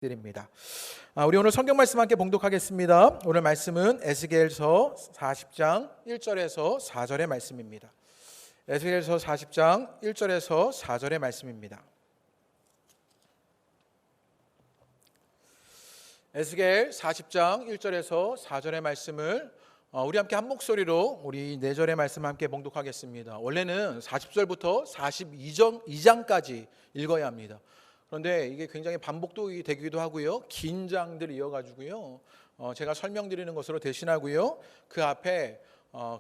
드립니다. 우리 오늘 성경 말씀 함께 봉독하겠습니다. 오늘 말씀은 에스겔서 40장 1절에서 4절의 말씀입니다. 에스겔서 40장 1절에서 4절의 말씀입니다. 에스겔 40장 1절에서 4절의 말씀을 우리 함께 한 목소리로 우리 4절의 말씀 함께 봉독하겠습니다. 원래는 40절부터 42장까지 읽어야 합니다. 그런데 이게 굉장히 반복도 되기도 하고요, 긴 장들 이어가지고요, 제가 설명드리는 것으로 대신하고요, 그 앞에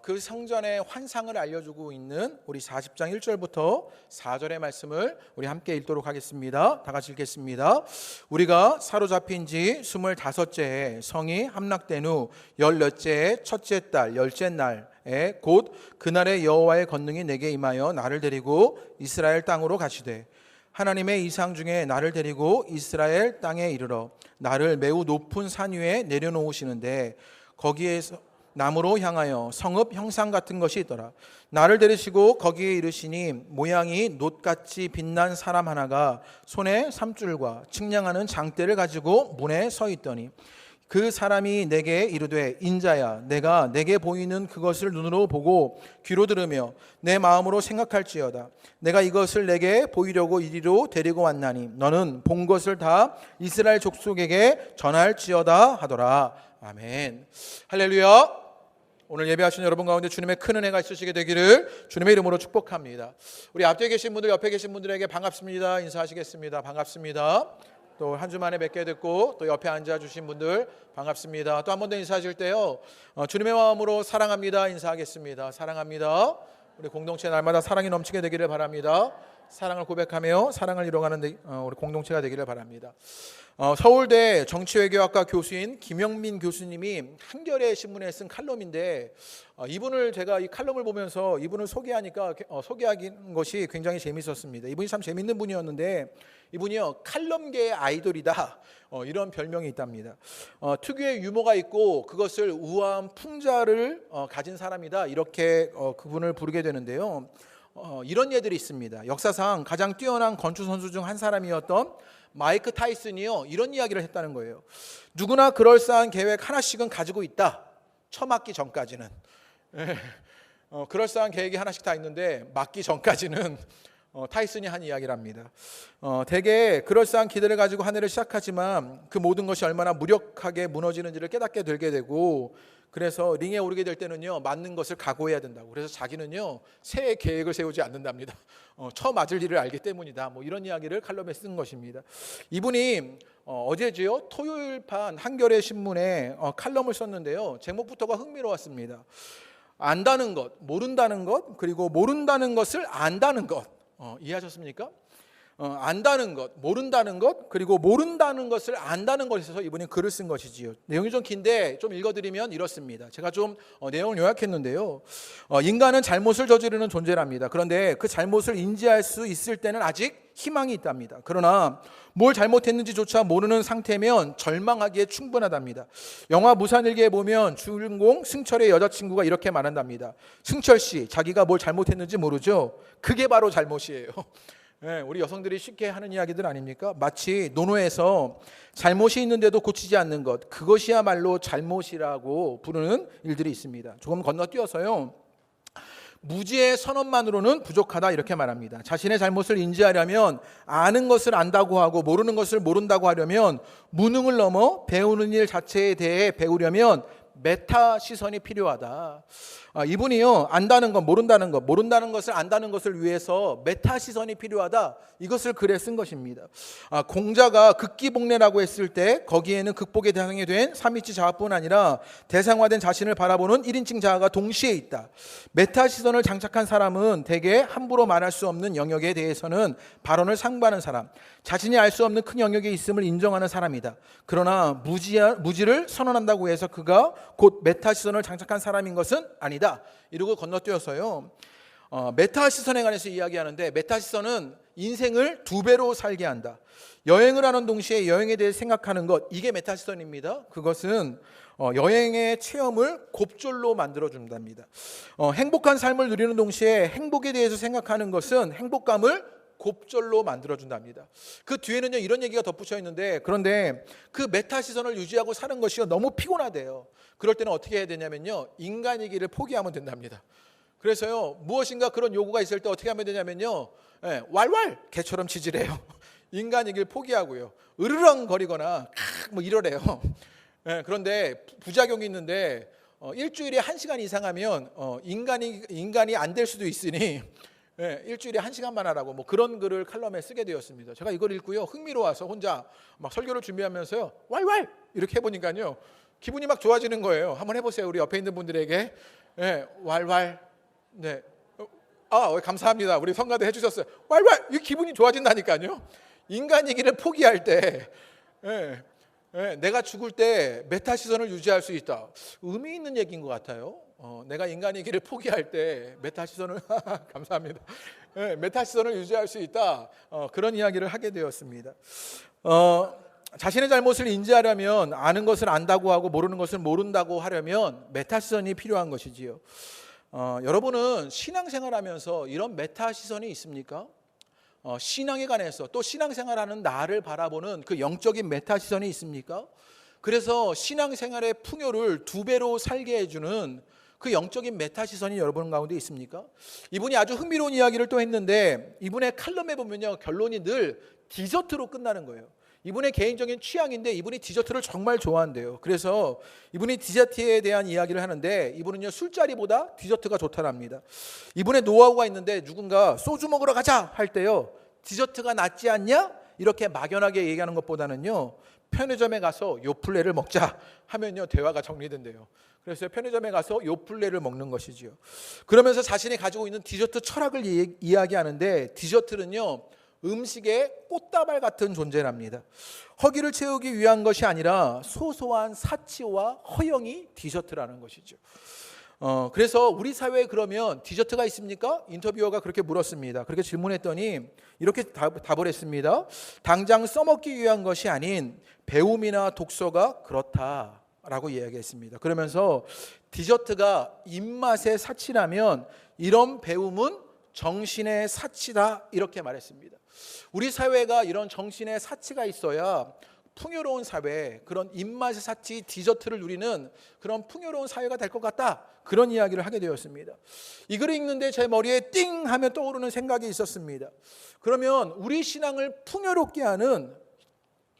그 성전의 환상을 알려주고 있는 우리 40장 1절부터 4절의 말씀을 우리 함께 읽도록 하겠습니다. 다 같이 읽겠습니다. 우리가 사로잡힌 지 25째에 성이 함락된 후 14째의 첫째 달 10째 날에 곧 그날의 여호와의 권능이 내게 임하여 나를 데리고 이스라엘 땅으로 가시되 하나님의 이상 중에 나를 데리고 이스라엘 땅에 이르러 나를 매우 높은 산 위에 내려놓으시는데 거기에서 나무로 향하여 성읍 형상 같은 것이 있더라. 나를 데리시고 거기에 이르시니 모양이 놋같이 빛난 사람 하나가 손에 삼줄과 측량하는 장대를 가지고 문에 서 있더니 그 사람이 내게 이르되 인자야, 내가 내게 보이는 그것을 눈으로 보고 귀로 들으며 내 마음으로 생각할지어다. 내가 이것을 내게 보이려고 이리로 데리고 왔나니 너는 본 것을 다 이스라엘 족속에게 전할지어다 하더라. 아멘. 할렐루야. 오늘 예배하신 여러분 가운데 주님의 큰 은혜가 있으시게 되기를 주님의 이름으로 축복합니다. 우리 앞뒤에 계신 분들, 옆에 계신 분들에게 반갑습니다 인사하시겠습니다. 반갑습니다. 또 한 주 만에 뵙게 됐고 또 옆에 앉아주신 분들 반갑습니다. 또 한 번 더 인사하실 때요, 주님의 마음으로 사랑합니다 인사하겠습니다. 사랑합니다. 우리 공동체 날마다 사랑이 넘치게 되기를 바랍니다. 사랑을 고백하며 사랑을 이뤄가는 우리 공동체가 되기를 바랍니다. 서울대 정치외교학과 교수인 김영민 교수님이 한겨레 신문에 쓴 칼럼인데, 이분을 제가 이 칼럼을 보면서 이분을 소개하니까 소개하는 것이 굉장히 재밌었습니다. 이분이 참 재밌는 분이었는데, 이분이요 칼럼계의 아이돌이다, 이런 별명이 있답니다. 특유의 유머가 있고 그것을 우아한 풍자를 가진 사람이다, 이렇게 그분을 부르게 되는데요. 이런 예들이 있습니다. 역사상 가장 뛰어난 건축 선수 중 한 사람이었던 마이크 타이슨이요, 이런 이야기를 했다는 거예요. 누구나 그럴싸한 계획 하나씩은 가지고 있다, 처맞기 전까지는. 그럴싸한 계획이 하나씩 다 있는데 맞기 전까지는 타이슨이 한 이야기랍니다. 대개 그럴싸한 기대를 가지고 한 해를 시작하지만 그 모든 것이 얼마나 무력하게 무너지는지를 깨닫게 되게 되고, 그래서 링에 오르게 될 때는요 맞는 것을 각오해야 된다고. 그래서 자기는요 새해 계획을 세우지 않는답니다. 처맞을 일을 알기 때문이다, 뭐 이런 이야기를 칼럼에 쓴 것입니다. 이분이 어제지요 토요일판 한겨레 신문에 칼럼을 썼는데요, 제목부터가 흥미로웠습니다. 안다는 것, 모른다는 것, 그리고 모른다는 것을 안다는 것. 이해하셨습니까? 안다는 것, 모른다는 것, 그리고 모른다는 것을 안다는 것에 있어서 이분이 글을 쓴 것이지요. 내용이 좀 긴데 좀 읽어드리면 이렇습니다. 제가 좀 내용을 요약했는데요, 인간은 잘못을 저지르는 존재랍니다. 그런데 그 잘못을 인지할 수 있을 때는 아직 희망이 있답니다. 그러나 뭘 잘못했는지조차 모르는 상태면 절망하기에 충분하답니다. 영화 무산일기에 보면 주인공 승철의 여자친구가 이렇게 말한답니다. 승철 씨, 자기가 뭘 잘못했는지 모르죠? 그게 바로 잘못이에요. 네, 우리 여성들이 쉽게 하는 이야기들 아닙니까? 마치 논어에서 잘못이 있는데도 고치지 않는 것, 그것이야말로 잘못이라고 부르는 일들이 있습니다. 조금 건너뛰어서요, 무지의 선언만으로는 부족하다, 이렇게 말합니다. 자신의 잘못을 인지하려면 아는 것을 안다고 하고 모르는 것을 모른다고 하려면 무능을 넘어 배우는 일 자체에 대해 배우려면 메타 시선이 필요하다. 이분이요 안다는 것, 모른다는 것, 모른다는 것을 안다는 것을 위해서 메타 시선이 필요하다, 이것을 글에 쓴 것입니다. 공자가 극기복례라고 했을 때 거기에는 극복의 대상이 된 삼위치 자아뿐 아니라 대상화된 자신을 바라보는 1인칭 자아가 동시에 있다. 메타 시선을 장착한 사람은 대개 함부로 말할 수 없는 영역에 대해서는 발언을 상고하는 사람, 자신이 알 수 없는 큰 영역에 있음을 인정하는 사람이다. 그러나 무지를 선언한다고 해서 그가 곧 메타 시선을 장착한 사람인 것은 아니다, 이러고 건너뛰어서요, 메타 시선에 관해서 이야기하는데, 메타 시선은 인생을 2배로 살게 한다. 여행을 하는 동시에 여행에 대해 생각하는 것, 이게 메타 시선입니다. 그것은 여행의 체험을 곱절로 만들어준답니다. 행복한 삶을 누리는 동시에 행복에 대해서 생각하는 것은 행복감을 곱절로 만들어준답니다. 그 뒤에는요 이런 얘기가 덧붙여 있는데, 그런데 그 메타시선을 유지하고 사는 것이 너무 피곤하대요. 그럴 때는 어떻게 해야 되냐면요, 인간이기를 포기하면 된답니다. 그래서요 무엇인가 그런 요구가 있을 때 어떻게 하면 되냐면요, 왈왈 개처럼 치지래요. 인간이기를 포기하고요, 으르렁거리거나 뭐 이러래요. 그런데 부작용이 있는데, 일주일에 1시간 이상 하면 인간이 안 될 수도 있으니 일주일에 1시간만 하라고 뭐 그런 글을 칼럼에 쓰게 되었습니다. 제가 이걸 읽고요 흥미로워서 혼자 막 설교를 준비하면서요 왈왈 이렇게 해보니까요 기분이 막 좋아지는 거예요. 한번 해보세요. 우리 옆에 있는 분들에게 왈왈. 네. 감사합니다. 우리 성가대 해주셨어요. 왈왈. 이 기분이 좋아진다니까요. 인간이기를 포기할 때 내가 죽을 때 메타시선을 유지할 수 있다. 의미 있는 얘기인 것 같아요. 내가 인간이기를 포기할 때 메타시선을 감사합니다. 메타시선을 유지할 수 있다. 그런 이야기를 하게 되었습니다. 자신의 잘못을 인지하려면, 아는 것을 안다고 하고 모르는 것을 모른다고 하려면 메타시선이 필요한 것이지요. 여러분은 신앙생활하면서 이런 메타시선이 있습니까? 신앙에 관해서, 또 신앙생활하는 나를 바라보는 그 영적인 메타시선이 있습니까? 그래서 신앙생활의 풍요를 2배로 살게 해주는 그 영적인 메타시선이 여러분 가운데 있습니까? 이분이 아주 흥미로운 이야기를 또 했는데, 이분의 칼럼에 보면요 결론이 늘 디저트로 끝나는 거예요. 이분의 개인적인 취향인데 이분이 디저트를 정말 좋아한대요. 그래서 이분이 디저트에 대한 이야기를 하는데, 이분은요 술자리보다 디저트가 좋다랍니다. 이분의 노하우가 있는데, 누군가 소주 먹으러 가자 할 때요 디저트가 낫지 않냐? 이렇게 막연하게 얘기하는 것보다는요 편의점에 가서 요플레를 먹자 하면요 대화가 정리된대요. 그래서 편의점에 가서 요플레를 먹는 것이지요. 그러면서 자신이 가지고 있는 디저트 철학을 이야기하는데, 디저트는요 음식의 꽃다발 같은 존재랍니다. 허기를 채우기 위한 것이 아니라 소소한 사치와 허영이 디저트라는 것이죠. 그래서 우리 사회에 그러면 디저트가 있습니까? 인터뷰어가 그렇게 물었습니다. 그렇게 질문했더니 이렇게 답을 했습니다. 당장 써먹기 위한 것이 아닌 배움이나 독서가 그렇다라고 이야기했습니다. 그러면서 디저트가 입맛의 사치라면 이런 배움은 정신의 사치다, 이렇게 말했습니다. 우리 사회가 이런 정신의 사치가 있어야 풍요로운 사회, 그런 입맛의 사치, 디저트를 누리는 그런 풍요로운 사회가 될 것 같다, 그런 이야기를 하게 되었습니다. 이 글을 읽는데 제 머리에 띵 하며 떠오르는 생각이 있었습니다. 그러면 우리 신앙을 풍요롭게 하는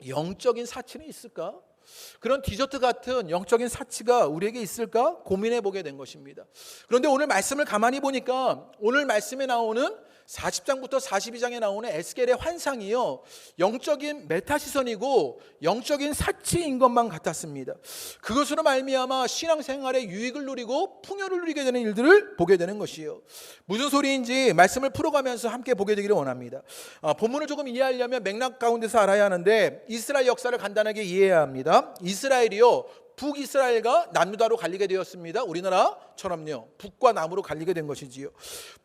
영적인 사치는 있을까? 그런 디저트 같은 영적인 사치가 우리에게 있을까 고민해 보게 된 것입니다. 그런데 오늘 말씀을 가만히 보니까, 오늘 말씀에 나오는 40장부터 42장에 나오는 에스겔의 환상이요 영적인 메타시선이고 영적인 사치인 것만 같았습니다. 그것으로 말미암아 신앙생활의 유익을 누리고 풍요를 누리게 되는 일들을 보게 되는 것이요. 무슨 소리인지 말씀을 풀어가면서 함께 보게 되기를 원합니다. 본문을 조금 이해하려면 맥락 가운데서 알아야 하는데, 이스라엘 역사를 간단하게 이해해야 합니다. 이스라엘이요 북이스라엘과 남유다로 갈리게 되었습니다. 우리나라처럼요 북과 남으로 갈리게 된 것이지요.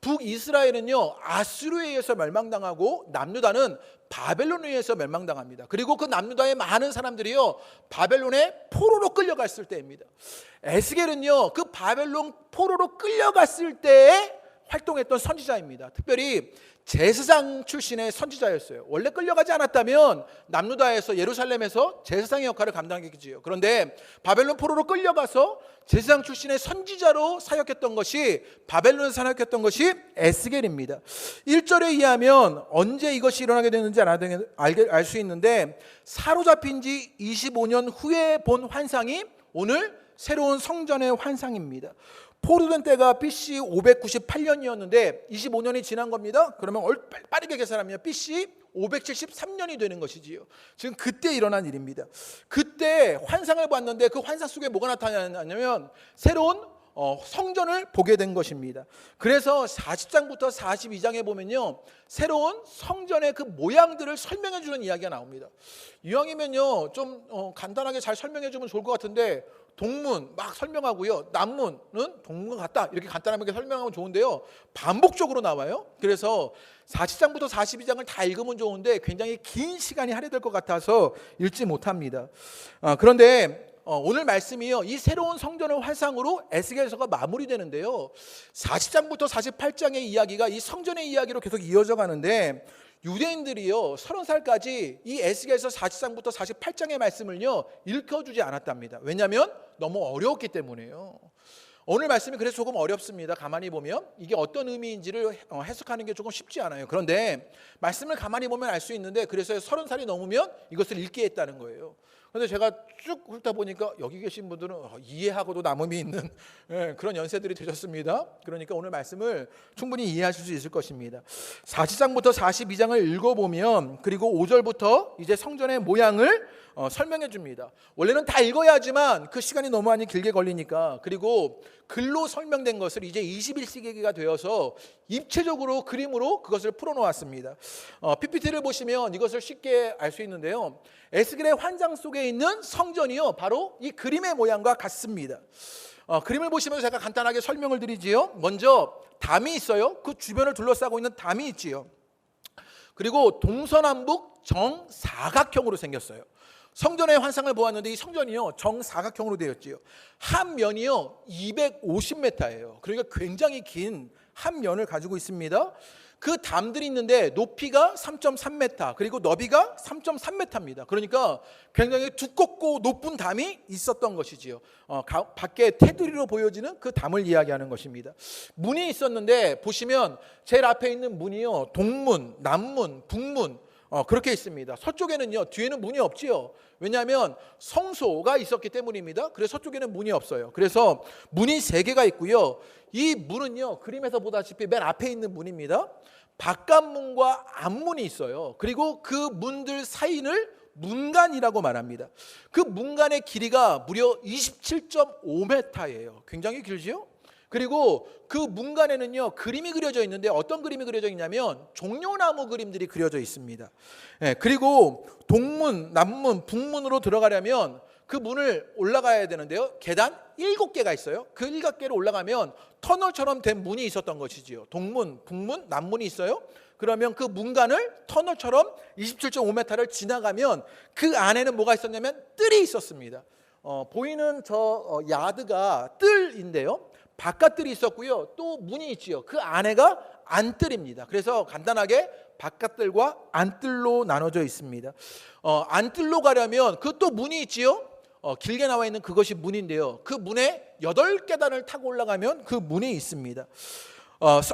북이스라엘은요 아수르에 의해서 멸망당하고, 남유다는 바벨론에 의해서 멸망당합니다. 그리고 그 남유다의 많은 사람들이요 바벨론의 포로로 끌려갔을 때입니다. 에스겔은요 그 바벨론 포로로 끌려갔을 때에 활동했던 선지자입니다. 특별히 제사장 출신의 선지자였어요. 원래 끌려가지 않았다면 남유다에서, 예루살렘에서 제사장의 역할을 감당했겠지요. 그런데 바벨론 포로로 끌려가서 제사장 출신의 선지자로 사역했던 것이, 바벨론에서 사역했던 것이 에스겔입니다. 1절에 의하면 언제 이것이 일어나게 됐는지 알 수 있는데, 사로잡힌 지 25년 후에 본 환상이 오늘 새로운 성전의 환상입니다. 포로된 때가 BC 598년이었는데 25년이 지난 겁니다. 그러면 빠르게 계산하면 BC 573년이 되는 것이지요. 지금 그때 일어난 일입니다. 그때 환상을 봤는데 그 환상 속에 뭐가 나타나냐면 새로운 성전을 보게 된 것입니다. 그래서 40장부터 42장에 보면요 새로운 성전의 그 모양들을 설명해 주는 이야기가 나옵니다. 이왕이면요 좀 간단하게 잘 설명해 주면 좋을 것 같은데, 동문 막 설명하고요, 남문은 동문 같다 이렇게 간단하게 설명하면 좋은데요 반복적으로 나와요. 그래서 40장부터 42장을 다 읽으면 좋은데 굉장히 긴 시간이 할애될 것 같아서 읽지 못합니다. 그런데 오늘 말씀이요 이 새로운 성전의 환상으로 에스겔서가 마무리되는데요 40장부터 48장의 이야기가 이 성전의 이야기로 계속 이어져 가는데, 유대인들이요 30살까지 이 에스겔서 40장부터 48장의 말씀을요 읽혀주지 않았답니다. 왜냐하면 너무 어려웠기 때문에요. 오늘 말씀이 그래서 조금 어렵습니다. 가만히 보면 이게 어떤 의미인지를 해석하는 게 조금 쉽지 않아요. 그런데 말씀을 가만히 보면 알 수 있는데, 그래서 30살이 넘으면 이것을 읽게 했다는 거예요. 그런데 제가 쭉 훑다 보니까 여기 계신 분들은 이해하고도 남음이 있는 그런 연세들이 되셨습니다. 그러니까 오늘 말씀을 충분히 이해하실 수 있을 것입니다. 40장부터 42장을 읽어보면, 그리고 5절부터 이제 성전의 모양을 설명해 줍니다. 원래는 다 읽어야 하지만 그 시간이 너무 많이 길게 걸리니까, 그리고 글로 설명된 것을 이제 21세기가 되어서 입체적으로 그림으로 그것을 풀어놓았습니다. PPT를 보시면 이것을 쉽게 알 수 있는데요. 에스겔의 환상 속에 있는 성전이요 바로 이 그림의 모양과 같습니다. 그림을 보시면서 제가 간단하게 설명을 드리지요. 먼저 담이 있어요. 그 주변을 둘러싸고 있는 담이 있지요. 그리고 동서남북 정사각형으로 생겼어요. 성전의 환상을 보았는데 이 성전이요 정사각형으로 되었지요. 한 면이요 250m예요. 그러니까 굉장히 긴 한 면을 가지고 있습니다. 그 담들이 있는데 높이가 3.3m 그리고 너비가 3.3m입니다. 그러니까 굉장히 두껍고 높은 담이 있었던 것이지요. 밖에 테두리로 보여지는 그 담을 이야기하는 것입니다. 문이 있었는데 보시면 제일 앞에 있는 문이요 동문, 남문, 북문 그렇게 있습니다. 서쪽에는요 뒤에는 문이 없지요. 왜냐하면 성소가 있었기 때문입니다. 그래서 서쪽에는 문이 없어요. 그래서 문이 3개가 있고요. 이 문은요 그림에서 보다시피 맨 앞에 있는 문입니다. 바깥문과 앞문이 있어요. 그리고 그 문들 사이를 문간이라고 말합니다. 그 문간의 길이가 무려 27.5m예요. 굉장히 길지요? 그리고 그 문간에는요 그림이 그려져 있는데 어떤 그림이 그려져 있냐면 종려나무 그림들이 그려져 있습니다. 그리고 동문, 남문, 북문으로 들어가려면 그 문을 올라가야 되는데요. 계단 7개가 있어요. 그 7개로 올라가면 터널처럼 된 문이 있었던 것이지요. 동문, 북문, 남문이 있어요. 그러면 그 문간을 터널처럼 27.5m를 지나가면 그 안에는 뭐가 있었냐면 뜰이 있었습니다. 보이는 저 야드가 뜰인데요. 바깥뜰이 있었고요. 또 문이 있지요. 그 안에가 안뜰입니다. 그래서 간단하게 바깥뜰과 안뜰로 나눠져 있습니다. 안뜰로 가려면 그 또 문이 있지요. 길게 나와 있는 그것이 문인데요. 그 문에 8계단을 타고 올라가면 그 문이 있습니다.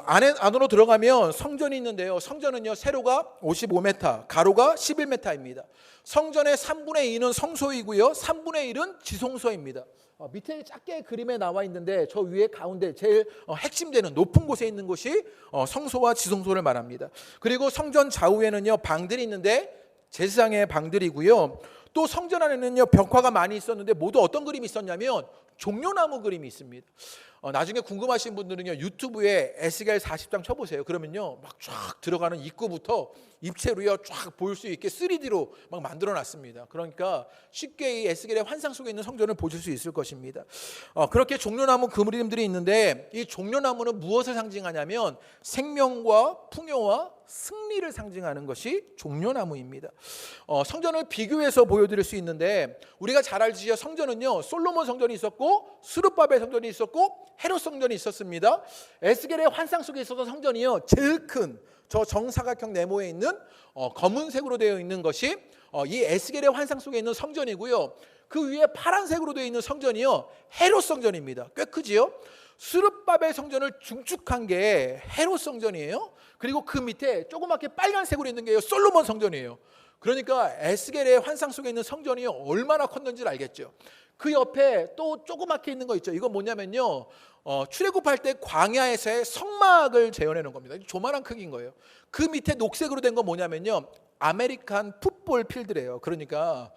안으로 들어가면 성전이 있는데요. 성전은요 세로가 55m, 가로가 11m입니다. 성전의 3분의 2는 성소이고요. 3분의 1은 지성소입니다. 밑에 작게 그림에 나와 있는데 저 위에 가운데 제일 핵심되는 높은 곳에 있는 곳이 성소와 지성소를 말합니다. 그리고 성전 좌우에는요 방들이 있는데 제사장의 방들이고요. 또 성전 안에는요 벽화가 많이 있었는데 모두 어떤 그림이 있었냐면 종려나무 그림이 있습니다. 나중에 궁금하신 분들은요 유튜브에 에스겔 40장 쳐보세요. 그러면요 막 쫙 들어가는 입구부터 입체로요 쫙 보일 수 있게 3D로 막 만들어놨습니다. 그러니까 쉽게 이 에스겔의 환상 속에 있는 성전을 보실 수 있을 것입니다. 그렇게 종려나무 그림들이 있는데 이 종려나무는 무엇을 상징하냐면 생명과 풍요와 승리를 상징하는 것이 종려나무입니다. 성전을 비교해서 보여드릴 수 있는데 우리가 잘 알지요. 성전은요 솔로몬 성전이 있었고 스룹바벨 성전이 있었고 헤롯 성전이 있었습니다. 에스겔의 환상 속에 있었던 성전이요 제일 큰 저 정사각형 네모에 있는 검은색으로 되어 있는 것이 이 에스겔의 환상 속에 있는 성전이고요. 그 위에 파란색으로 되어 있는 성전이요 헤롯 성전입니다. 꽤 크지요? 스룹바벨 성전을 중축한 게 헤롯 성전이에요. 그리고 그 밑에 조그맣게 빨간색으로 있는 게 솔로몬 성전이에요. 그러니까 에스겔의 환상 속에 있는 성전이 얼마나 컸는지를 알겠죠. 그 옆에 또 조그맣게 있는 거 있죠. 이건 뭐냐면요 출애굽할 때 광야에서의 성막을 재현해 놓은 겁니다. 조만한 크기인 거예요. 그 밑에 녹색으로 된 건 뭐냐면요 아메리칸 풋볼 필드래요. 그러니까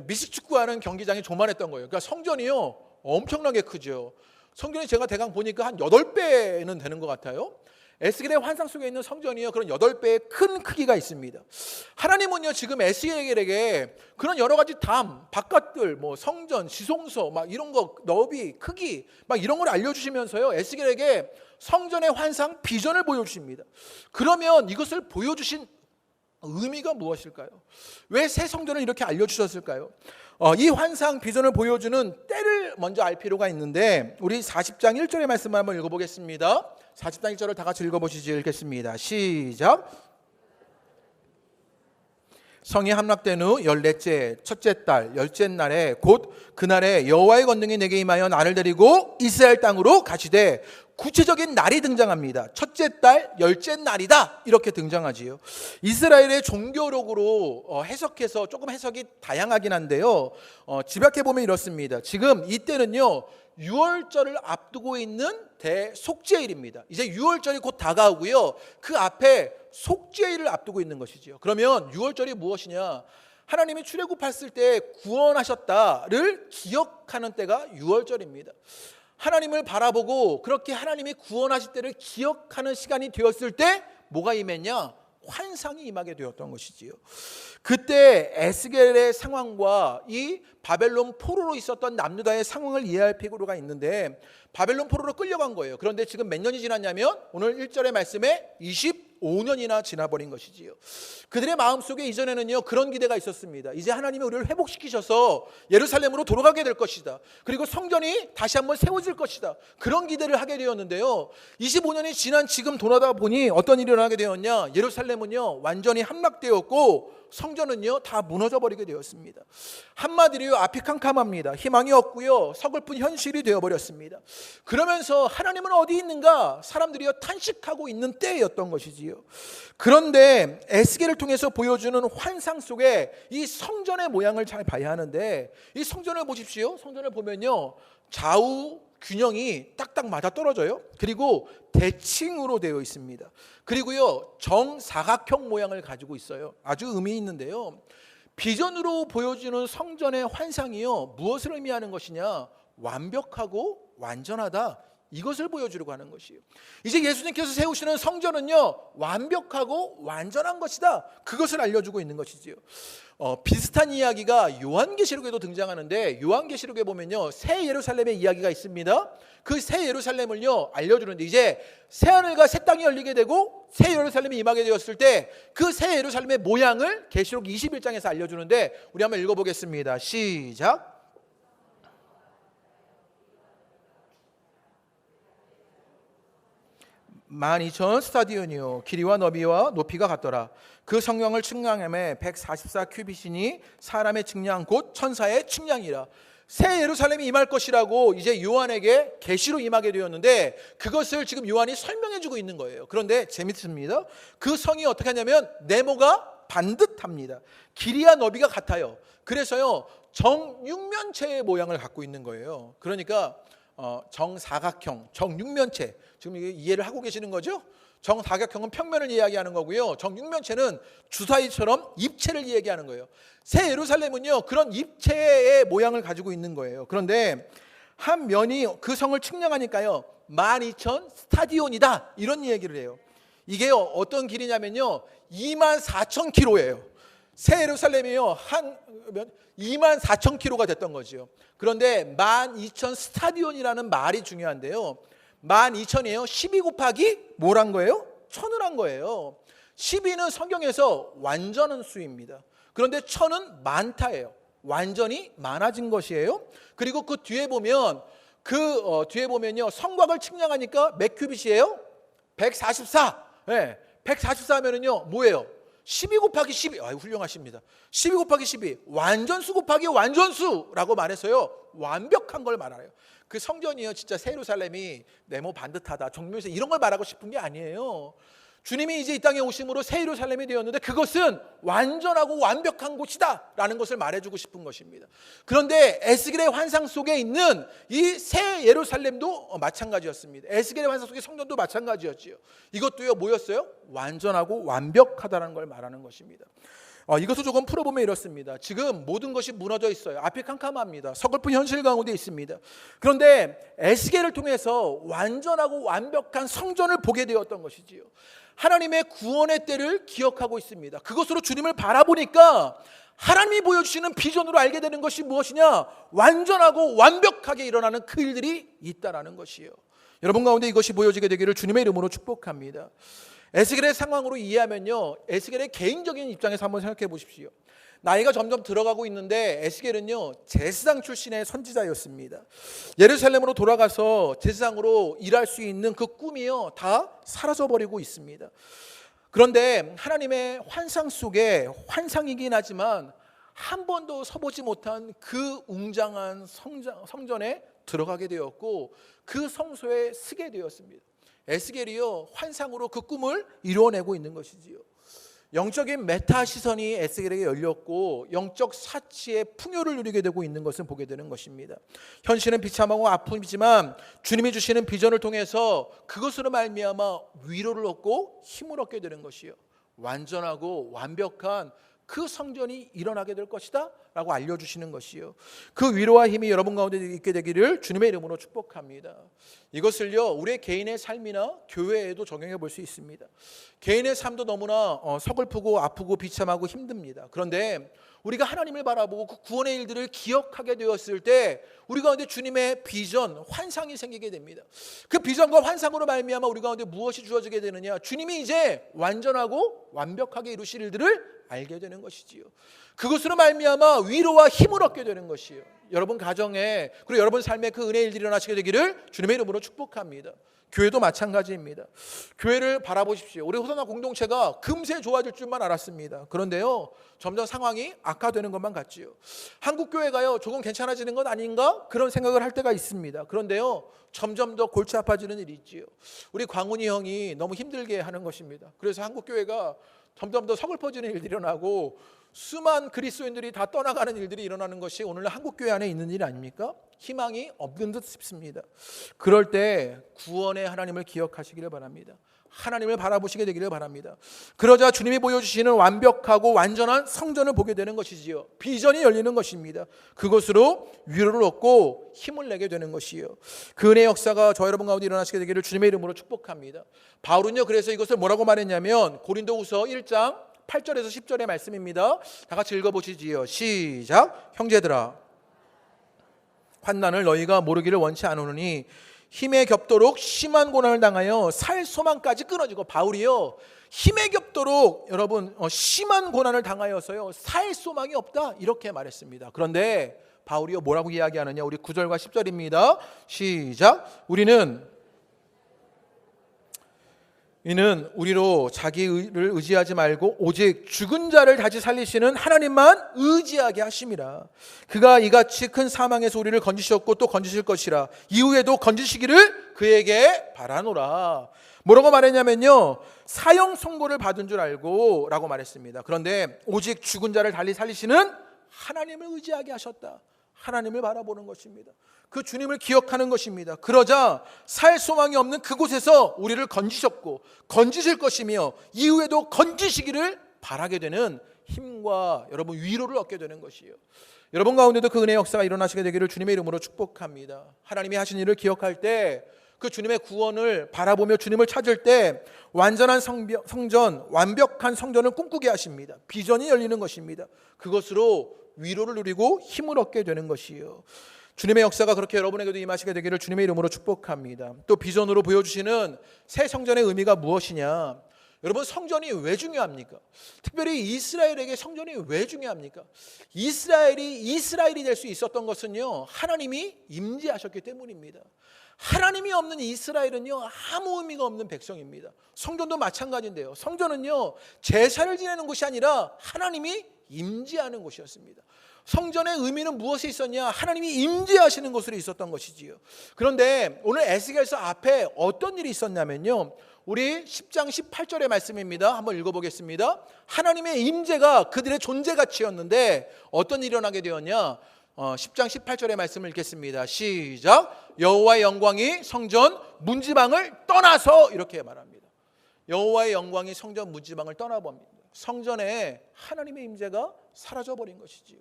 미식축구하는 경기장이 조만했던 거예요. 그러니까 성전이요 엄청나게 크죠. 성전이 제가 대강 보니까 한 8배는 되는 것 같아요. 에스겔의 환상 속에 있는 성전이요 그런 8배의 큰 크기가 있습니다. 하나님은요 지금 에스겔에게 그런 여러 가지 담, 바깥들, 뭐 성전, 지성소 막 이런 거 너비, 크기 막 이런 걸 알려주시면서요 에스겔에게 성전의 환상 비전을 보여주십니다. 그러면 이것을 보여주신 의미가 무엇일까요? 왜 새 성전을 이렇게 알려주셨을까요? 이 환상 비전을 보여주는 때를 먼저 알 필요가 있는데 우리 40장 1절의 말씀을 한번 읽어보겠습니다. 40장 1절을 다 같이 읽어보시죠. 읽겠습니다. 시작. 성이 함락된 후 14째 첫째 달 열째 날에 곧 그날에 여호와의 권능이 내게 임하여 나를 데리고 이스라엘 땅으로 가시되, 구체적인 날이 등장합니다. 첫째 달 열째 날이다 이렇게 등장하지요. 이스라엘의 종교록으로 해석해서 조금 해석이 다양하긴 한데요, 집약해 보면 이렇습니다. 지금 이때는요 6월절을 앞두고 있는 대속죄일입니다. 이제 6월절이 곧 다가오고요, 그 앞에 속죄일을 앞두고 있는 것이죠. 그러면 6월절이 무엇이냐? 하나님이 출애굽했을 때 구원하셨다를 기억하는 때가 6월절입니다. 하나님을 바라보고 그렇게 하나님이 구원하실 때를 기억하는 시간이 되었을 때 뭐가 임했냐? 환상이 임하게 되었던 것이지요. 그때 에스겔의 상황과 이 바벨론 포로로 있었던 남유다의 상황을 이해할 필요가 있는데, 바벨론 포로로 끌려간 거예요. 그런데 지금 몇 년이 지났냐면 오늘 1절의 말씀에 25년이나 지나버린 것이지요. 그들의 마음속에 이전에는요 그런 기대가 있었습니다. 이제 하나님이 우리를 회복시키셔서 예루살렘으로 돌아가게 될 것이다. 그리고 성전이 다시 한번 세워질 것이다. 그런 기대를 하게 되었는데요, 25년이 지난 지금 돌아다 보니 어떤 일이 일어나게 되었냐? 예루살렘은요 완전히 함락되었고 성전은요 다 무너져 버리게 되었습니다. 한마디로 앞이 캄캄합니다. 희망이 없고요, 서글픈 현실이 되어버렸습니다. 그러면서 하나님은 어디 있는가? 사람들이요 탄식하고 있는 때였던 것이지요. 그런데 에스겔을 통해서 보여주는 환상 속에 이 성전의 모양을 잘 봐야 하는데, 이 성전을 보십시오. 성전을 보면요 좌우 균형이 딱딱 맞아 떨어져요. 그리고 대칭으로 되어 있습니다. 그리고요 정사각형 모양을 가지고 있어요. 아주 의미 있는데요, 비전으로 보여주는 성전의 환상이요 무엇을 의미하는 것이냐? 완벽하고 완전하다, 이것을 보여주려고 하는 것이에요. 이제 예수님께서 세우시는 성전은요 완벽하고 완전한 것이다, 그것을 알려주고 있는 것이지요. 비슷한 이야기가 요한계시록에도 등장하는데, 요한계시록에 보면요 새 예루살렘의 이야기가 있습니다. 그 새 예루살렘을요 알려주는데, 이제 새 하늘과 새 땅이 열리게 되고 새 예루살렘이 임하게 되었을 때 그 새 예루살렘의 모양을 계시록 21장에서 알려주는데, 우리 한번 읽어보겠습니다. 시작. (12,000) 스타디온이요 길이와 너비와 높이가 같더라. 그 성경을 측량함에 144 큐빗이니 사람의 측량 곧 천사의 측량이라. 새 예루살렘이 임할 것이라고 이제 요한에게 계시로 임하게 되었는데, 그것을 지금 요한이 설명해 주고 있는 거예요. 그런데 재밌습니다. 그 성이 어떻게 하냐면 네모가 반듯합니다. 길이와 너비가 같아요. 그래서요 정육면체의 모양을 갖고 있는 거예요. 그러니까 정사각형, 정육면체, 지금 이해를 하고 계시는 거죠? 정사각형은 평면을 이야기하는 거고요, 정육면체는 주사위처럼 입체를 이야기하는 거예요. 새 예루살렘은요 그런 입체의 모양을 가지고 있는 거예요. 그런데 한 면이 그 성을 측량하니까요 12,000 스타디온이다, 이런 얘기를 해요. 이게요 어떤 길이냐면요 24,000km예요. 새 예루살렘이요 한 24,000km가 됐던 거죠. 그런데 12,000 스타디온이라는 말이 중요한데요, 12,000이에요 12 곱하기 뭐란 거예요? 1000을 한 거예요. 12는 성경에서 완전한 수입니다. 그런데 1000은 많다예요. 완전히 많아진 것이에요. 그리고 그 뒤에 보면 뒤에 보면요 성곽을 측량하니까 몇 큐빗이에요? 144. 네, 144 하면은요 뭐예요? 12 곱하기 12. 훌륭하십니다. 12 곱하기 12 완전수 곱하기 완전수라고 말해서요 완벽한 걸 말해요. 그 성전이요 진짜 새 예루살렘이 네모 반듯하다, 정면에서 이런 걸 말하고 싶은 게 아니에요. 주님이 이제 이 땅에 오심으로 새 예루살렘이 되었는데 그것은 완전하고 완벽한 곳이다 라는 것을 말해주고 싶은 것입니다. 그런데 에스겔의 환상 속에 있는 이 새 예루살렘도 마찬가지였습니다. 에스겔의 환상 속의 성전도 마찬가지였지요. 이것도요 뭐였어요? 완전하고 완벽하다는 걸 말하는 것입니다. 이것을 조금 풀어보면 이렇습니다. 지금 모든 것이 무너져 있어요. 앞이 캄캄합니다. 서글픈 현실 가운데 있습니다. 그런데 에스겔을 통해서 완전하고 완벽한 성전을 보게 되었던 것이지요. 하나님의 구원의 때를 기억하고 있습니다. 그것으로 주님을 바라보니까 하나님이 보여주시는 비전으로 알게 되는 것이 무엇이냐? 완전하고 완벽하게 일어나는 그 일들이 있다라는 것이에요. 여러분 가운데 이것이 보여지게 되기를 주님의 이름으로 축복합니다. 에스겔의 상황으로 이해하면요, 에스겔의 개인적인 입장에서 한번 생각해 보십시오. 나이가 점점 들어가고 있는데 에스겔은요 제사장 출신의 선지자였습니다. 예루살렘으로 돌아가서 제사장으로 일할 수 있는 그 꿈이요 다 사라져버리고 있습니다. 그런데 하나님의 환상 속에 환상이긴 하지만 한 번도 서보지 못한 그 웅장한 성전에 들어가게 되었고 그 성소에 서게 되었습니다. 에스겔이요 환상으로 그 꿈을 이루어내고 있는 것이지요. 영적인 메타 시선이 에스겔에게 열렸고 영적 사치의 풍요를 누리게 되고 있는 것을 보게 되는 것입니다. 현실은 비참하고 아픔이지만 주님이 주시는 비전을 통해서 그것으로 말미암아 위로를 얻고 힘을 얻게 되는 것이요, 완전하고 완벽한 그 성전이 일어나게 될 것이다 라고 알려주시는 것이요, 그 위로와 힘이 여러분 가운데 있게 되기를 주님의 이름으로 축복합니다. 이것을요 우리의 개인의 삶이나 교회에도 적용해 볼 수 있습니다. 개인의 삶도 너무나 서글프고 아프고 비참하고 힘듭니다. 그런데 우리가 하나님을 바라보고 그 구원의 일들을 기억하게 되었을 때 우리 가운데 주님의 비전, 환상이 생기게 됩니다. 그 비전과 환상으로 말미암아 우리 가운데 무엇이 주어지게 되느냐, 주님이 이제 완전하고 완벽하게 이루실 일들을 알게 되는 것이지요. 그것으로 말미암아 위로와 힘을 얻게 되는 것이요, 여러분 가정에 그리고 여러분 삶에 그 은혜의 일들이 일어나시게 되기를 주님의 이름으로 축복합니다. 교회도 마찬가지입니다. 교회를 바라보십시오. 우리 호사나 공동체가 금세 좋아질 줄만 알았습니다. 그런데요 점점 상황이 악화되는 것만 같지요. 한국 교회가요 조금 괜찮아지는 것 아닌가 그런 생각을 할 때가 있습니다. 그런데요 점점 더 골치 아파지는 일이 있지요. 우리 광훈이 형이 너무 힘들게 하는 것입니다. 그래서 한국 교회가 점점 더 서글퍼지는 일들이 일어나고 수많은 그리스도인들이 다 떠나가는 일들이 일어나는 것이 오늘날 한국교회 안에 있는 일 아닙니까? 희망이 없는 듯 싶습니다. 그럴 때 구원의 하나님을 기억하시기를 바랍니다. 하나님을 바라보시게 되기를 바랍니다. 그러자 주님이 보여주시는 완벽하고 완전한 성전을 보게 되는 것이지요. 비전이 열리는 것입니다. 그것으로 위로를 얻고 힘을 내게 되는 것이요, 그 은혜의 역사가 저 여러분 가운데 일어나시게 되기를 주님의 이름으로 축복합니다. 바울은요 그래서 이것을 뭐라고 말했냐면 고린도후서 1장 8절에서 10절의 말씀입니다. 다 같이 읽어보시지요. 시작. 형제들아, 환난을 너희가 모르기를 원치 않으니 힘에 겹도록 심한 고난을 당하여 살 소망까지 끊어지고, 바울이요 힘에 겹도록 여러분 심한 고난을 당하여서요 살 소망이 없다 이렇게 말했습니다. 그런데 바울이요 뭐라고 이야기하느냐, 우리 9절과 10절입니다. 시작. 이는 우리로 자기를 의지하지 말고 오직 죽은 자를 다시 살리시는 하나님만 의지하게 하심이라. 그가 이같이 큰 사망에서 우리를 건지셨고 또 건지실 것이라. 이후에도 건지시기를 그에게 바라노라. 뭐라고 말했냐면요, 사형 선고를 받은 줄 알고 라고 말했습니다. 그런데 오직 죽은 자를 달리 살리시는 하나님을 의지하게 하셨다. 하나님을 바라보는 것입니다. 그 주님을 기억하는 것입니다. 그러자 살 소망이 없는 그곳에서 우리를 건지셨고 건지실 것이며 이후에도 건지시기를 바라게 되는 힘과 여러분 위로를 얻게 되는 것이에요. 여러분 가운데도 그 은혜의 역사가 일어나시게 되기를 주님의 이름으로 축복합니다. 하나님이 하신 일을 기억할 때, 그 주님의 구원을 바라보며 주님을 찾을 때 완전한 성전, 완벽한 성전을 꿈꾸게 하십니다. 비전이 열리는 것입니다. 그것으로 위로를 누리고 힘을 얻게 되는 것이에요. 주님의 역사가 그렇게 여러분에게도 임하시게 되기를 주님의 이름으로 축복합니다. 또 비전으로 보여주시는 새 성전의 의미가 무엇이냐, 여러분 성전이 왜 중요합니까? 특별히 이스라엘에게 성전이 왜 중요합니까? 이스라엘이 될 수 있었던 것은요 하나님이 임재하셨기 때문입니다. 하나님이 없는 이스라엘은요 아무 의미가 없는 백성입니다. 성전도 마찬가지인데요, 성전은요 제사를 지내는 곳이 아니라 하나님이 임재하는 곳이었습니다. 성전의 의미는 무엇이 있었냐? 하나님이 임재하시는 곳으로 있었던 것이지요. 그런데 오늘 에스겔서 앞에 어떤 일이 있었냐면요, 우리 10장 18절의 말씀입니다. 한번 읽어보겠습니다. 하나님의 임재가 그들의 존재가치였는데 어떤 일이 일어나게 되었냐? 10장 18절의 말씀을 읽겠습니다. 시작. 여호와의 영광이 성전 문지방을 떠나서, 이렇게 말합니다. 여호와의 영광이 성전 문지방을 떠나봅니다. 성전에 하나님의 임재가 사라져버린 것이지요.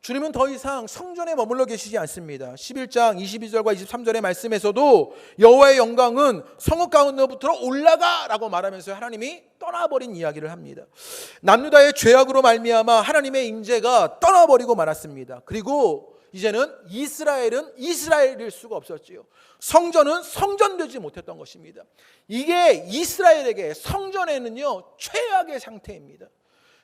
주님은 더 이상 성전에 머물러 계시지 않습니다. 11장 22절과 23절의 말씀에서도 여호와의 영광은 성읍 가운데부터 올라가라고 말하면서 하나님이 떠나버린 이야기를 합니다. 남유다의 죄악으로 말미암아 하나님의 임재가 떠나버리고 말았습니다. 그리고 이제는 이스라엘은 이스라엘일 수가 없었지요. 성전은 성전되지 못했던 것입니다. 이게 이스라엘에게 성전에는요 최악의 상태입니다.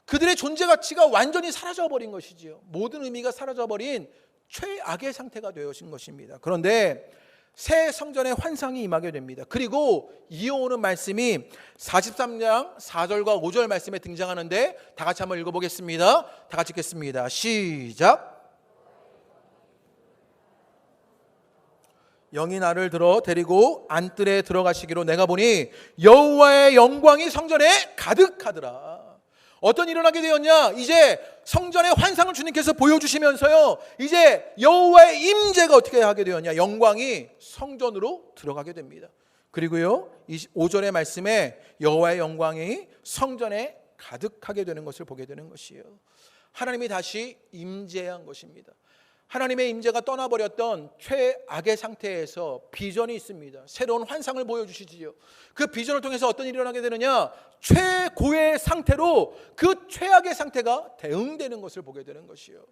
그들의 존재 가치가 완전히 사라져버린 것이지요. 모든 의미가 사라져버린 최악의 상태가 되어진 것입니다. 그런데 새 성전의 환상이 임하게 됩니다. 그리고 이어오는 말씀이 43장 4절과 5절 말씀에 등장하는데 다 같이 한번 읽어보겠습니다. 다 같이 읽겠습니다. 시작. 영이 나를 들어 데리고 안뜰에 들어가시기로 내가 보니 여호와의 영광이 성전에 가득하더라. 어떤 일이 일어나게 되었냐? 이제 성전의 환상을 주님께서 보여주시면서요, 이제 여호와의 임재가 어떻게 하게 되었냐? 영광이 성전으로 들어가게 됩니다. 그리고요 25절의 말씀에 여호와의 영광이 성전에 가득하게 되는 것을 보게 되는 것이에요. 하나님이 다시 임재한 것입니다. 하나님의 임재가 떠나버렸던 최악의 상태에서 비전이 있습니다. 새로운 환상을 보여주시지요. 그 비전을 통해서 어떤 일이 일어나게 되느냐? 최고의 상태로 그 최악의 상태가 대응되는 것을 보게 되는 것이요.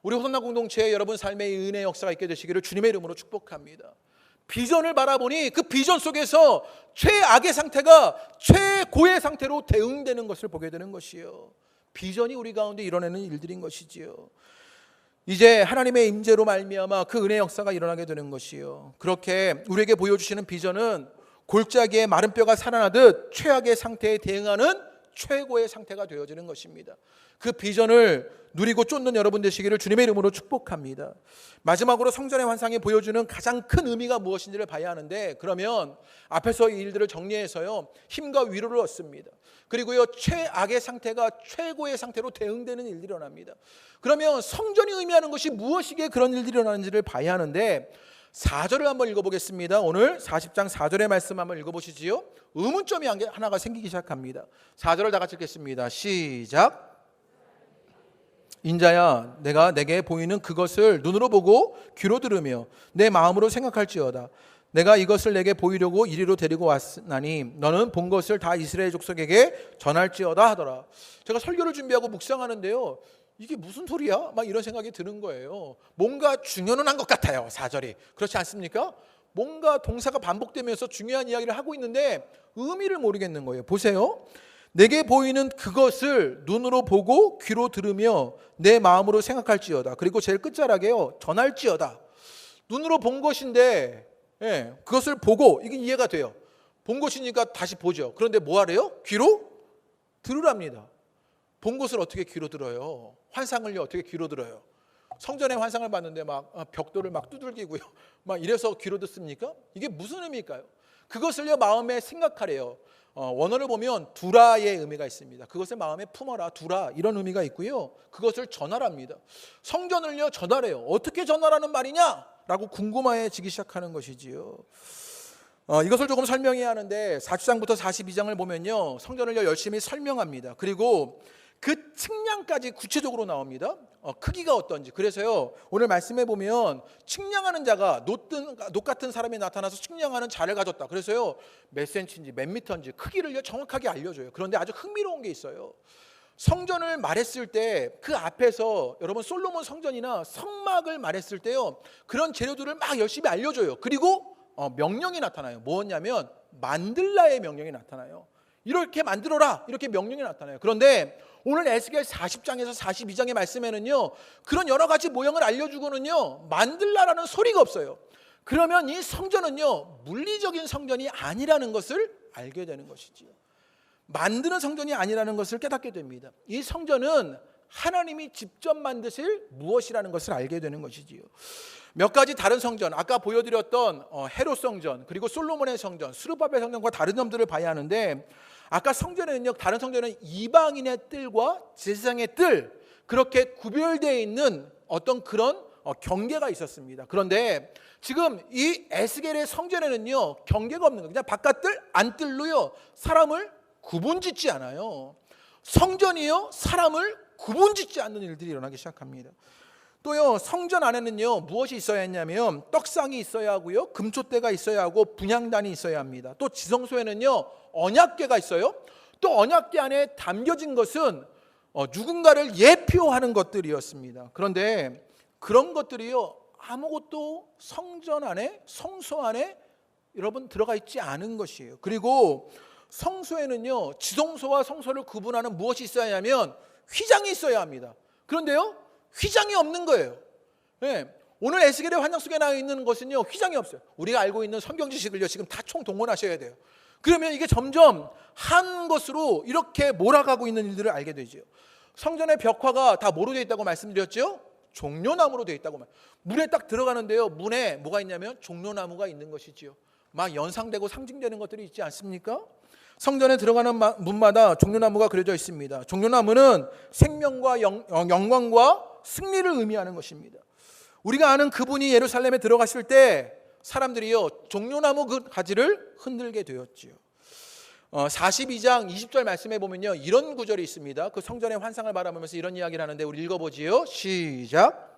우리 호산나 공동체에 여러분 삶의 은혜 역사가 있게 되시기를 주님의 이름으로 축복합니다. 비전을 바라보니 그 비전 속에서 최악의 상태가 최고의 상태로 대응되는 것을 보게 되는 것이요. 비전이 우리 가운데 일어나는 일들인 것이지요. 이제 하나님의 임재로 말미암아 그 은혜 역사가 일어나게 되는 것이요. 그렇게 우리에게 보여주시는 비전은 골짜기에 마른 뼈가 살아나듯 최악의 상태에 대응하는 최고의 상태가 되어지는 것입니다. 그 비전을 누리고 쫓는 여러분 되시기를 주님의 이름으로 축복합니다. 마지막으로 성전의 환상이 보여주는 가장 큰 의미가 무엇인지를 봐야 하는데, 그러면 앞에서 이 일들을 정리해서요 힘과 위로를 얻습니다. 그리고요 최악의 상태가 최고의 상태로 대응되는 일들이 일어납니다. 그러면 성전이 의미하는 것이 무엇이기에 그런 일들이 일어나는지를 봐야 하는데, 4절을 한번 읽어보겠습니다. 오늘 40장 4절의 말씀 한번 읽어보시지요. 의문점이 하나가 생기기 시작합니다. 4절을 다 같이 읽겠습니다. 시작. 인자야, 내가 내게 보이는 그것을 눈으로 보고 귀로 들으며 내 마음으로 생각할지어다. 내가 이것을 내게 보이려고 이리로 데리고 왔나니 너는 본 것을 다 이스라엘 족속에게 전할지어다 하더라. 제가 설교를 준비하고 묵상하는데요, 이게 무슨 소리야? 막 이런 생각이 드는 거예요. 뭔가 중요는 한 것 같아요. 4절이 그렇지 않습니까? 뭔가 동사가 반복되면서 중요한 이야기를 하고 있는데 의미를 모르겠는 거예요. 보세요. 내게 보이는 그것을 눈으로 보고 귀로 들으며 내 마음으로 생각할지어다. 그리고 제일 끝자락에요, 전할지어다. 눈으로 본 것인데 그것을 보고, 이게 이해가 돼요. 본 것이니까 다시 보죠. 그런데 뭐 하래요? 귀로 들으랍니다. 본 것을 어떻게 귀로 들어요? 환상을요 어떻게 귀로 들어요? 성전의 환상을 봤는데 막 벽돌을 막 두들기고요 막 이래서 귀로 듣습니까? 이게 무슨 의미일까요? 그것을요 마음에 생각하래요. 원어를 보면 두라의 의미가 있습니다. 그것을 마음에 품어라, 두라, 이런 의미가 있고요. 그것을 전하랍니다. 성전을요 전하래요. 어떻게 전하라는 말이냐? 라고 궁금해지기 시작하는 것이지요. 이것을 조금 설명해야 하는데 40장부터 42장을 보면요 성전을요 열심히 설명합니다. 그리고 그 측량까지 구체적으로 나옵니다. 크기가 어떤지. 그래서요 오늘 말씀해 보면 측량하는 자가 녹 같은 사람이 나타나서 측량하는 자를 가졌다. 그래서요 몇 센치인지 몇 미터인지 크기를요 정확하게 알려줘요. 그런데 아주 흥미로운 게 있어요. 성전을 말했을 때 그 앞에서 여러분 솔로몬 성전이나 성막을 말했을 때요 그런 재료들을 막 열심히 알려줘요. 그리고 명령이 나타나요. 뭐였냐면 만들라의 명령이 나타나요. 이렇게 만들어라, 이렇게 명령이 나타나요. 그런데 오늘 에스겔 40장에서 42장의 말씀에는요 그런 여러 가지 모형을 알려주고는요 만들라라는 소리가 없어요. 그러면 이 성전은요 물리적인 성전이 아니라는 것을 알게 되는 것이지요. 만드는 성전이 아니라는 것을 깨닫게 됩니다. 이 성전은 하나님이 직접 만드실 무엇이라는 것을 알게 되는 것이지요. 몇 가지 다른 성전, 아까 보여드렸던 헤롯 성전, 그리고 솔로몬의 성전, 스룹바벨 성전과 다른 점들을 봐야 하는데, 아까 성전에는요 다른 성전은 이방인의 뜰과 제사장의 뜰, 그렇게 구별되어 있는 어떤 그런 경계가 있었습니다. 그런데 지금 이 에스겔의 성전에는요 경계가 없는 거예요. 그냥 바깥뜰, 안뜰로요 사람을 구분짓지 않아요. 성전이요 사람을 구분짓지 않는 일들이 일어나기 시작합니다. 또요 성전 안에는요 무엇이 있어야 했냐면 떡상이 있어야 하고요, 금촛대가 있어야 하고 분향단이 있어야 합니다. 또 지성소에는요 언약궤가 있어요. 또 언약궤 안에 담겨진 것은 누군가를 예표하는 것들이었습니다. 그런데 그런 것들이요 아무것도 성전 안에, 성소 안에 여러분 들어가 있지 않은 것이에요. 그리고 성소에는요 지성소와 성소를 구분하는 무엇이 있어야 하면 휘장이 있어야 합니다. 그런데요 휘장이 없는 거예요. 오늘 에스겔의 환상 속에 나와 있는 것은요, 휘장이 없어요. 우리가 알고 있는 성경 지식을요, 지금 다 총동원하셔야 돼요. 그러면 이게 점점 한 것으로 이렇게 몰아가고 있는 일들을 알게 되죠. 성전의 벽화가 다 뭐로 되어 있다고 말씀드렸죠? 종려나무로 되어 있다고. 문에 딱 들어가는데요, 문에 뭐가 있냐면 종려나무가 있는 것이지요. 막 연상되고 상징되는 것들이 있지 않습니까? 성전에 들어가는 문마다 종려나무가 그려져 있습니다. 종려나무는 생명과 영광과 승리를 의미하는 것입니다. 우리가 아는 그분이 예루살렘에 들어갔을 때 사람들이요, 종려나무 그 가지를 흔들게 되었지요. 42장 20절 말씀에 보면요, 이런 구절이 있습니다. 그 성전의 환상을 바라보면서 이런 이야기를 하는데 우리 읽어보지요. 시작.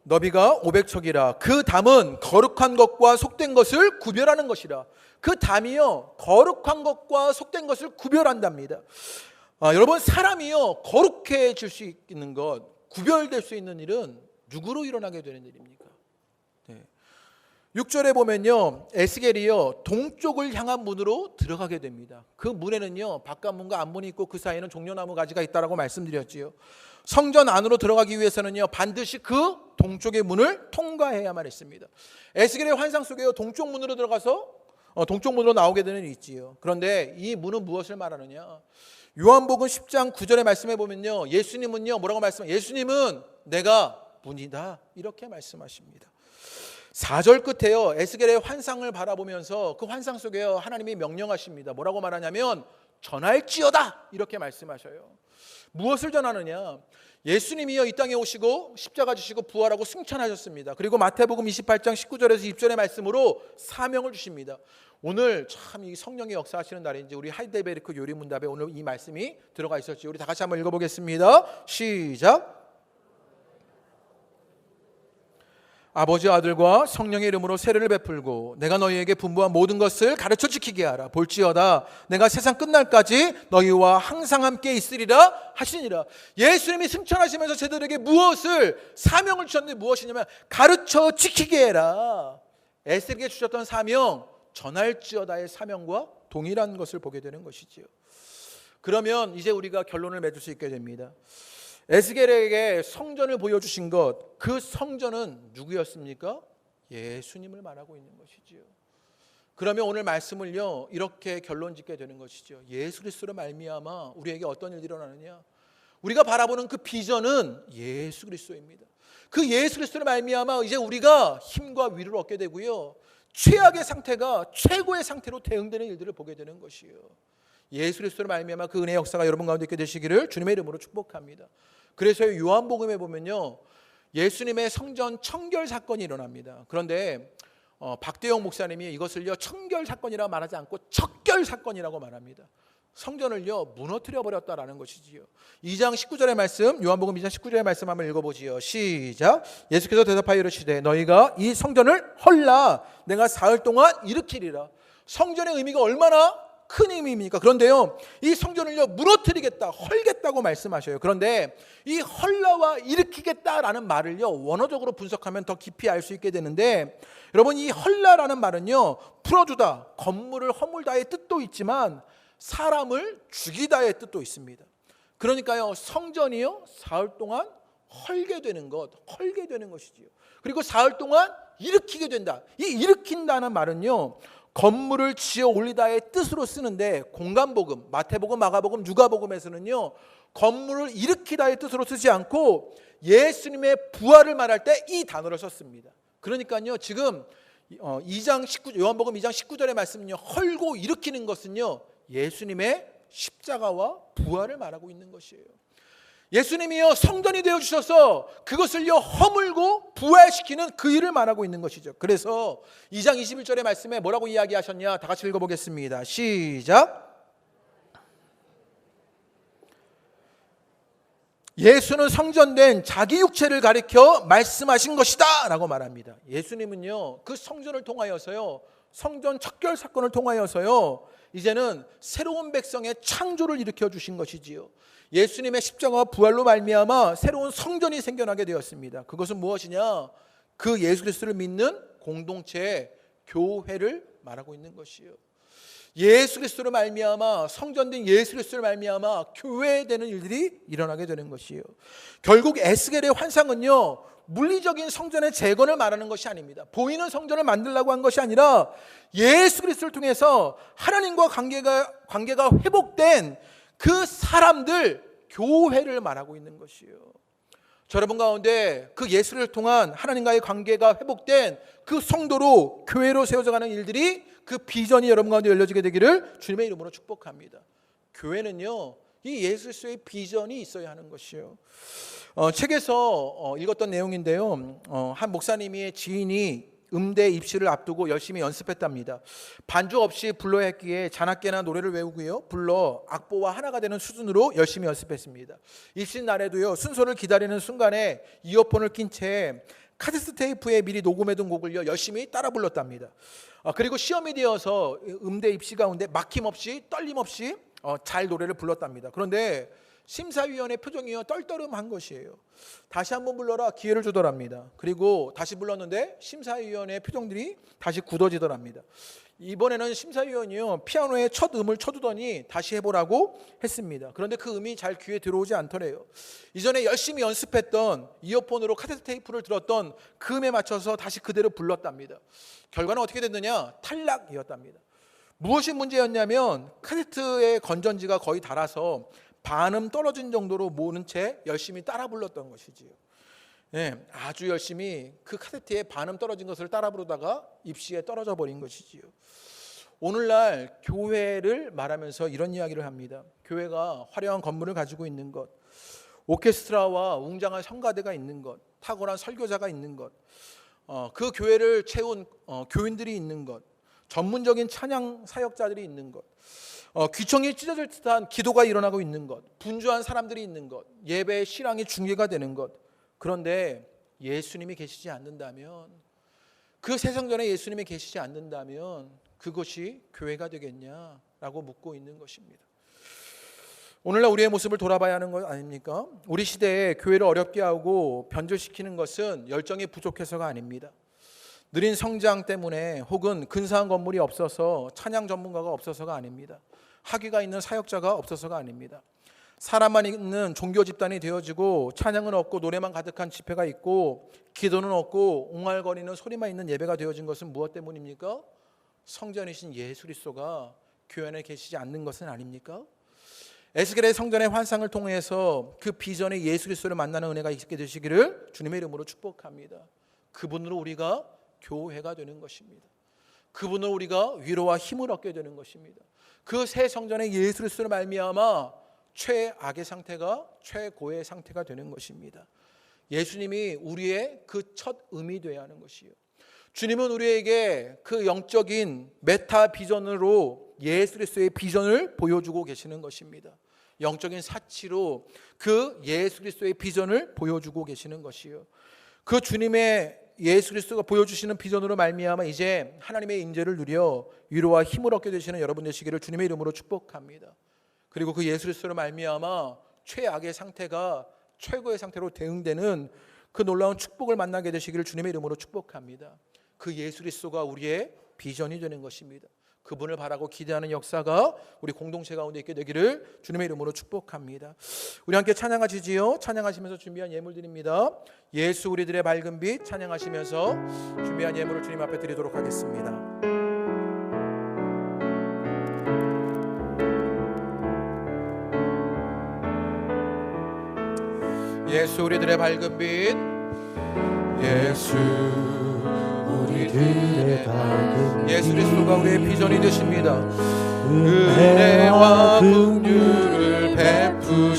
너비가 500척이라. 그 담은 거룩한 것과 속된 것을 구별하는 것이라. 그 담이요, 거룩한 것과 속된 것을 구별한답니다. 여러분, 사람이요, 거룩해질 수 있는 것, 구별될 수 있는 일은 누구로 일어나게 되는 일입니까? 6절에 보면요, 에스겔이요, 동쪽을 향한 문으로 들어가게 됩니다. 그 문에는요, 바깥문과 앞문이 있고 그 사이에는 종려나무 가지가 있다라고 말씀드렸지요. 성전 안으로 들어가기 위해서는요, 반드시 그 동쪽의 문을 통과해야만 했습니다. 에스겔의 환상 속에요, 동쪽 문으로 들어가서 동쪽 문으로 나오게 되는 일이 있지요. 그런데 이 문은 무엇을 말하느냐? 요한복음 10장 9절의 말씀해 보면요, 예수님은요, 뭐라고 말씀해요? 예수님은 내가 문이다, 이렇게 말씀하십니다. 4절 끝에요, 에스겔의 환상을 바라보면서 그 환상 속에요, 하나님이 명령하십니다. 뭐라고 말하냐면 전할지어다, 이렇게 말씀하셔요. 무엇을 전하느냐? 예수님이요, 이 땅에 오시고 십자가 지시고 부활하고 승천하셨습니다. 그리고 마태복음 28장 19절에서 20절의 말씀으로 사명을 주십니다. 오늘 참 이 성령의 역사하시는 날인지 우리 하이델베르크 요리문답에 오늘 이 말씀이 들어가 있었죠. 우리 다 같이 한번 읽어보겠습니다. 시작. 아버지, 아들과 성령의 이름으로 세례를 베풀고 내가 너희에게 분부한 모든 것을 가르쳐 지키게 하라. 볼지어다 내가 세상 끝날까지 너희와 항상 함께 있으리라 하시니라. 예수님이 승천하시면서 제들에게 무엇을 사명을 주셨는데 무엇이냐면 가르쳐 지키게 해라. 에스겔에게 주셨던 사명, 전할지어다의 사명과 동일한 것을 보게 되는 것이지요. 그러면 이제 우리가 결론을 맺을 수 있게 됩니다. 에스겔에게 성전을 보여주신 것, 그 성전은 누구였습니까? 예수님을 말하고 있는 것이지요. 그러면 오늘 말씀을요, 이렇게 결론 짓게 되는 것이죠. 예수 그리스도로 말미암아 우리에게 어떤 일이 일어나느냐? 우리가 바라보는 그 비전은 예수 그리스도입니다. 그 예수 그리스도로 말미암아 이제 우리가 힘과 위를 얻게 되고요, 최악의 상태가 최고의 상태로 대응되는 일들을 보게 되는 것이에요. 예수 그리스도로 말미암아 그 은혜의 역사가 여러분 가운데 있게 되시기를 주님의 이름으로 축복합니다. 그래서 요한복음에 보면요, 예수님의 성전 청결 사건이 일어납니다. 그런데 박대영 목사님이 이것을요, 청결 사건이라고 말하지 않고 척결 사건이라고 말합니다. 성전을요, 무너뜨려 버렸다라는 것이지요. 2장 19절의 말씀, 요한복음 2장 19절의 말씀 한번 읽어보지요. 시작. 예수께서 대답하여 이르시되 너희가 이 성전을 헐라 내가 사흘 동안 일으키리라. 성전의 의미가 얼마나 큰 의미입니까? 그런데요, 이 성전을요, 무너뜨리겠다, 헐겠다고 말씀하셔요. 그런데 이 헐라와 일으키겠다라는 말을요, 원어적으로 분석하면 더 깊이 알 수 있게 되는데, 여러분, 이 헐라라는 말은요, 풀어주다, 건물을 허물다의 뜻도 있지만 사람을 죽이다의 뜻도 있습니다. 그러니까요, 성전이요, 사흘 동안 헐게 되는 것이지요. 그리고 사흘 동안 일으키게 된다. 이 일으킨다는 말은요, 건물을 지어 올리다의 뜻으로 쓰는데, 공간복음, 마태복음, 마가복음, 누가복음에서는요, 건물을 일으키다의 뜻으로 쓰지 않고 예수님의 부활을 말할 때 이 단어를 썼습니다. 그러니까요, 지금 2장 19, 요한복음 2장 19절의 말씀은요, 헐고 일으키는 것은요, 예수님의 십자가와 부활을 말하고 있는 것이에요. 예수님이요, 성전이 되어주셔서 그것을요, 허물고 부활시키는 그 일을 말하고 있는 것이죠. 그래서 2장 21절의 말씀에 뭐라고 이야기하셨냐? 다 같이 읽어보겠습니다. 시작. 예수는 성전된 자기 육체를 가리켜 말씀하신 것이다 라고 말합니다. 예수님은요, 그 성전을 통하여서요, 성전 척결 사건을 통하여서요, 이제는 새로운 백성의 창조를 일으켜 주신 것이지요. 예수님의 십자가와 부활로 말미암아 새로운 성전이 생겨나게 되었습니다. 그것은 무엇이냐? 그 예수 그리스도를 믿는 공동체의 교회를 말하고 있는 것이요. 예수 그리스도로 말미암아, 성전된 예수 그리스도로 말미암아 교회되는 일들이 일어나게 되는 것이에요. 결국 에스겔의 환상은요, 물리적인 성전의 재건을 말하는 것이 아닙니다. 보이는 성전을 만들려고 한 것이 아니라 예수 그리스도를 통해서 하나님과 관계가 회복된 그 사람들, 교회를 말하고 있는 것이에요. 저 여러분 가운데 그 예수를 통한 하나님과의 관계가 회복된 그 성도로, 교회로 세워져가는 일들이, 그 비전이 여러분 가운데 열려지게 되기를 주님의 이름으로 축복합니다. 교회는요, 이 예수 그리스도의 비전이 있어야 하는 것이에요. 책에서 읽었던 내용인데요, 한 목사님의 지인이 음대 입시를 앞두고 열심히 연습했답니다. 반주 없이 불러야 했기에 자나깨나 노래를 외우고요, 불러 악보와 하나가 되는 수준으로 열심히 연습했습니다. 입시 날에도요, 순서를 기다리는 순간에 이어폰을 낀 채 카세트 테이프에 미리 녹음해둔 곡을요, 열심히 따라 불렀답니다. 그리고 시험이 되어서 음대 입시 가운데 막힘없이, 떨림없이 잘 노래를 불렀답니다. 그런데 심사위원의 표정이요, 떨떠름한 것이에요. 다시 한번 불러라 기회를 주더랍니다. 그리고 다시 불렀는데 심사위원의 표정들이 다시 굳어지더랍니다. 이번에는 심사위원이요, 피아노에 첫 음을 쳐두더니 다시 해보라고 했습니다. 그런데 그 음이 잘 귀에 들어오지 않더래요. 이전에 열심히 연습했던, 이어폰으로 카세트 테이프를 들었던 그 음에 맞춰서 다시 그대로 불렀답니다. 결과는 어떻게 됐느냐? 탈락이었답니다. 무엇이 문제였냐면 카세트의 건전지가 거의 닳아서 반음 떨어진 정도로 모는 채 열심히 따라 불렀던 것이지요. 네, 아주 열심히 그 카세트에 반음 떨어진 것을 따라 부르다가 입시에 떨어져 버린 것이지요. 오늘날 교회를 말하면서 이런 이야기를 합니다. 교회가 화려한 건물을 가지고 있는 것, 오케스트라와 웅장한 성가대가 있는 것, 탁월한 설교자가 있는 것, 그 교회를 채운 교인들이 있는 것, 전문적인 찬양 사역자들이 있는 것, 귀청이 찢어질 듯한 기도가 일어나고 있는 것, 분주한 사람들이 있는 것, 예배의 실황이 중계가 되는 것. 그런데 예수님이 계시지 않는다면, 그 세상전에 예수님이 계시지 않는다면 그것이 교회가 되겠냐라고 묻고 있는 것입니다. 오늘날 우리의 모습을 돌아봐야 하는 것 아닙니까? 우리 시대에 교회를 어렵게 하고 변절시키는 것은 열정이 부족해서가 아닙니다. 느린 성장 때문에, 혹은 근사한 건물이 없어서, 찬양 전문가가 없어서가 아닙니다. 학위가 있는 사역자가 없어서가 아닙니다. 사람만 있는 종교 집단이 되어지고 찬양은 없고 노래만 가득한 집회가 있고 기도는 없고 옹알거리는 소리만 있는 예배가 되어진 것은 무엇 때문입니까? 성전이신 예수 그리스도가 교회 안에 계시지 않는 것은 아닙니까? 에스겔의 성전의 환상을 통해서 그 비전의 예수 그리스도를 만나는 은혜가 있게 되시기를 주님의 이름으로 축복합니다. 그분으로 우리가 교회가 되는 것입니다. 그분으로 우리가 위로와 힘을 얻게 되는 것입니다. 그 새 성전의 예수 그리스도를 말미암아 최악의 상태가 최고의 상태가 되는 것입니다. 예수님이 우리의 그 첫 음이 되어야 하는 것이요, 주님은 우리에게 그 영적인 메타 비전으로 예수 그리스도의 비전을 보여주고 계시는 것입니다. 영적인 사치로 그 예수 그리스도의 비전을 보여주고 계시는 것이요, 그 주님의 예수 그리스도가 보여주시는 비전으로 말미암아 이제 하나님의 인재를 누려 위로와 힘을 얻게 되시는 여러분 되시기를 주님의 이름으로 축복합니다. 그리고 그 예수 그리스도로 말미암아 최악의 상태가 최고의 상태로 대응되는 그 놀라운 축복을 만나게 되시기를 주님의 이름으로 축복합니다. 그 예수 그리스도가 우리의 비전이 되는 것입니다. 그분을 바라고 기대하는 역사가 우리 공동체 가운데 있게 되기를 주님의 이름으로 축복합니다. 우리 함께 찬양하시지요. 찬양하시면서 준비한 예물 드립니다. 예수 우리들의 밝은 빛 찬양하시면서 준비한 예물을 주님 앞에 드리도록 하겠습니다. 예수 우리들의 밝은 빛, 예수 우리들의 밝은 빛, 예수 그리스도가 우리의 비전이 되십니다. 은혜와 긍휼을 베푸시